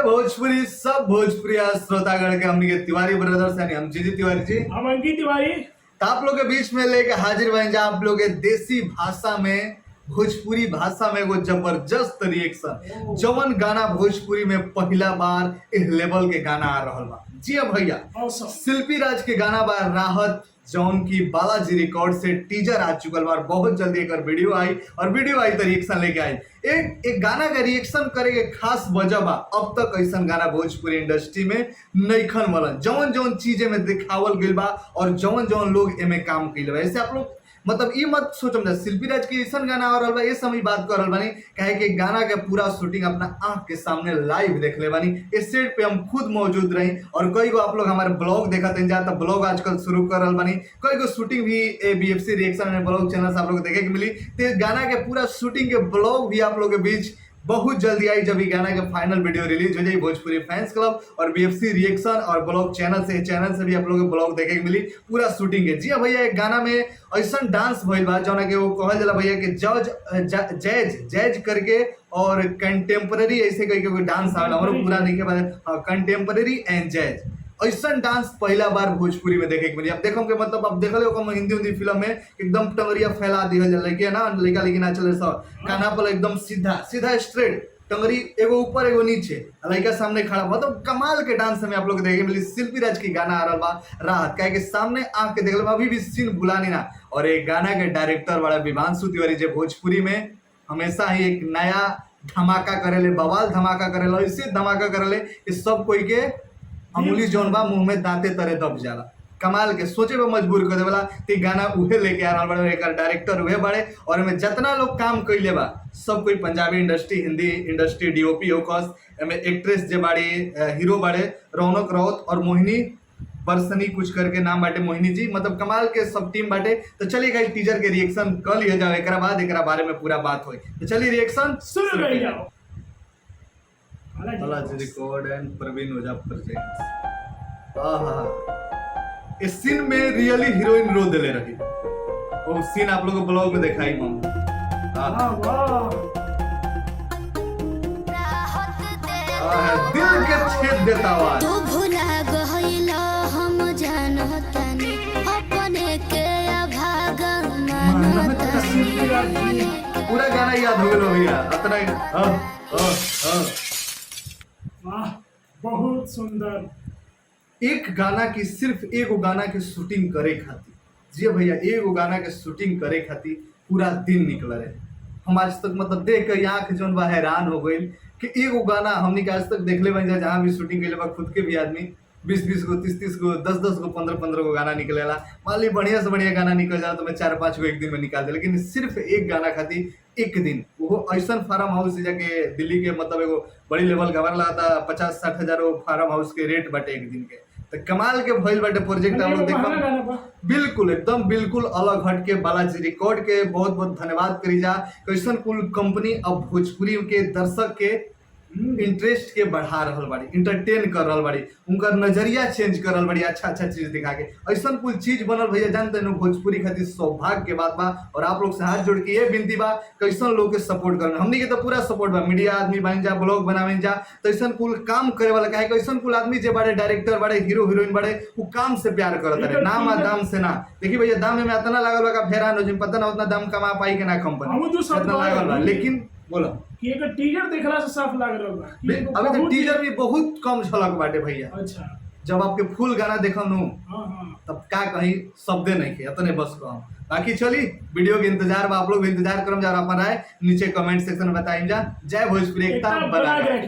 जय भोजपुरी सब भोजपुरी श्रोतागण के हमनी के तिवारी ब्रदर्स यानी हम जीजी तिवारी जी हम अंकित तिवारी तो आप लोग के बीच में लेके हाजिर बन जा आप लोग के देसी भाषा में भोजपुरी भाषा में एगो जबरदस्त रिएक्शन जवन गाना भोजपुरी में पहला बार इस लेवल के गाना आ रहल बा। जी भैया शिल्पी राज के गाना बा राहत जौन की बालाजी रिकॉर्ड से टीजर आ चुकल बार। बहुत जल्दी एक वीडियो आई और वीडियो आई तो रिएक्शन लेके आई। एक गाना का रिएक्शन करे के खास वजह बा अब तक ऐसा गाना भोजपुरी इंडस्ट्री में नईखन बनल जवन जवन चीजें में दिखावल गइल बा और जवन जवन लोग एमे काम कइल बा। ऐसे आप लोग मतलब ये मत सोचम जा शिल्पी राज के ऐसा गाना आ रहा बा ये समय बात कर रहा बानी कहे कि गाना के पूरा शूटिंग अपना आंख के सामने लाइव देख ले बानी। इस सेट पे हम खुद मौजूद रही और कई गो आप लोग हमारे ब्लॉग देखते हैं जाता ब्लॉग आजकल शुरू कर रहा बानी। कई गो शूटिंग भी BFC रिएक्शन में ब्लॉग चैनल से आप लोग देखे के मिली। तो गाना के पूरा शूटिंग के ब्लॉग भी आप लोग के बीच बहुत जल्दी आई जब ये गाना का फाइनल वीडियो रिलीज हो जाए। भोजपुरी फैंस क्लब और BFC रिएक्शन और ब्लॉग चैनल से भी आप लोगों को ब्लॉग देखे के मिली पूरा शूटिंग के। जी हाँ भैया एक गाना में ऐसा डांस भइल बा जौना के वो कहल जाला भैया कि जैज करके और कंटेम्पररी ऐसे करके कोई डांस आवेला हमरो पूरा नहीं के बाद कंटेम्पररी एंड जैज ऐसा डांस पहला बार भोजपुरी में देखे के मिली। अब देखो के मतलब अब देखल हो हिंदी फिल्म में एकदम टंगरिया फैला दिहल जाला लड़के ना लड़का लेकिन ना चले सब काना पर एकदम सीधा स्ट्रेट टंगरी एगो ऊपर एगो नीचे लड़का सामने खड़ा मतलब कमाल के डांस में आप लोग देखे मिली। शिल्पी राज की गाना आ रहा बा राहत कहे के सामने आंख के देखल अभी भी सीन भुलानी ना। और एक गाना के डायरेक्टर वाला विभांशु तिवारी जो भोजपुरी में हमेशा ही एक नया धमाका करेले बवाल धमाका करेले ऐसे धमाका करेले कि सब कोई के अमूली जौन बा मुंह में दांते तरे दब जाला कमाल के सोचे पे मजबूर कर देवला। ते गाना उहे लेके आ रहल बड़े एक डायरेक्टर उहे बड़े और में जितना लोग काम कइले बा सब कोई Punjabi industry Hindi industry DOP hocus एमे एक्ट्रेस जे बाड़ी हीरो बाड़े रौनक राउत और मोहिनी बरसनी कुछ करके नाम बाटे मोहिनी जी मतलब कमाल के सब टीम बाटे। तो चलिए गाइस टीजर के रिएक्शन कर लिया जाओ एकरा बाद एकरा बारे में पूरा बात होई। तो चलिए रिएक्शन शुरू कर जाओ। Balaji record and Praveen Ojha presents. आहा इस सीन में रियली हीरोइन रो देले रही वो सीन आप लोगों को ब्लॉग में दिखाई हम। आहा वाह दिल के छेद देता आवाज तू भुला गइला हम जानतनी अपने के अभागा मानतनी। पूरा गाना याद हो गया भैया अतना वाह बहुत सुंदर। एक गाना की सिर्फ एगो गाना के शूटिंग करे खातिर जी भैया एगो गाना के शूटिंग करे खातिर पूरा दिन निकल रहे। हम आज तक मतलब देख के आंख जौन बा हैरान हो गई कि एगो गाना हमने आज तक देख ले बन जहाँ भी शूटिंग कैले बा खुद के भी आदमी 20 गो 30 गो 10 गो 15 गो गाना निकलेला मान ली बढ़िया से बढ़िया गाना निकल जाए तो मैं 4-5 गो एक दिन में निकाल दे। लेकिन सिर्फ एक गाना खातिर एक दिन वो ऐसा फार्म हाउस जाके दिल्ली के मतलब एगो बड़ी लेवल का लगा था 50-60 हजार फार्म हाउस के रेट बाटे एक दिन के। तो कमाल के भइल बाटे प्रोजेक्ट हम लोग देखो बिल्कुल एकदम बिल्कुल अलग हट के बालाजी रिकॉर्ड के बहुत बहुत धन्यवाद करी जा कैसन कुल कंपनी अब भोजपुरी के दर्शक के इंटरेस्ट के बढ़ा रहल बाड़ी इंटरटेन कर रहल बाड़ी उनका नजरिया चेंज कर रहल बाड़ी अच्छा चीज दिखा के ऐसा कुल चीज बनल भैया जानते हैं भोजपुरी खातिर सौभाग्य के बात बा। और आप लोग से हाथ जोड़ के ये विनती बा कैसन लोग के सपोर्ट करना हमनी के तो पूरा सपोर्ट बा मीडिया आदमी बन जा ब्लॉग बनावे जा तो ऐसा कुल काम करे वाला कहे कैसन कुल आदमी जे बड़े डायरेक्टर बड़े हीरो हीरोइन बड़े वो काम से प्यार करता है नाम आ दाम से ना। देखिए भैया दाम में इतना लागल बा का फेरान हो जिन पता ना उतना दाम कमा पाई के ना कंपनी इतना लागल बा। लेकिन बोला कि एक टीजर देखला से साफ लाग रहल बा अभी तो टीजर भी बहुत कम झलक बाटे भैया। अच्छा जब आपके फुल गाना देखम नु हां हां तब का कहीं शब्दे नहीं के इतने बस को हम बाकी चली वीडियो के इंतजार बा आप लोग भी इंतजार करम जा अपन राय नीचे कमेंट सेक्शन में बताइम जा। जय भोजपुरी एकता बना के।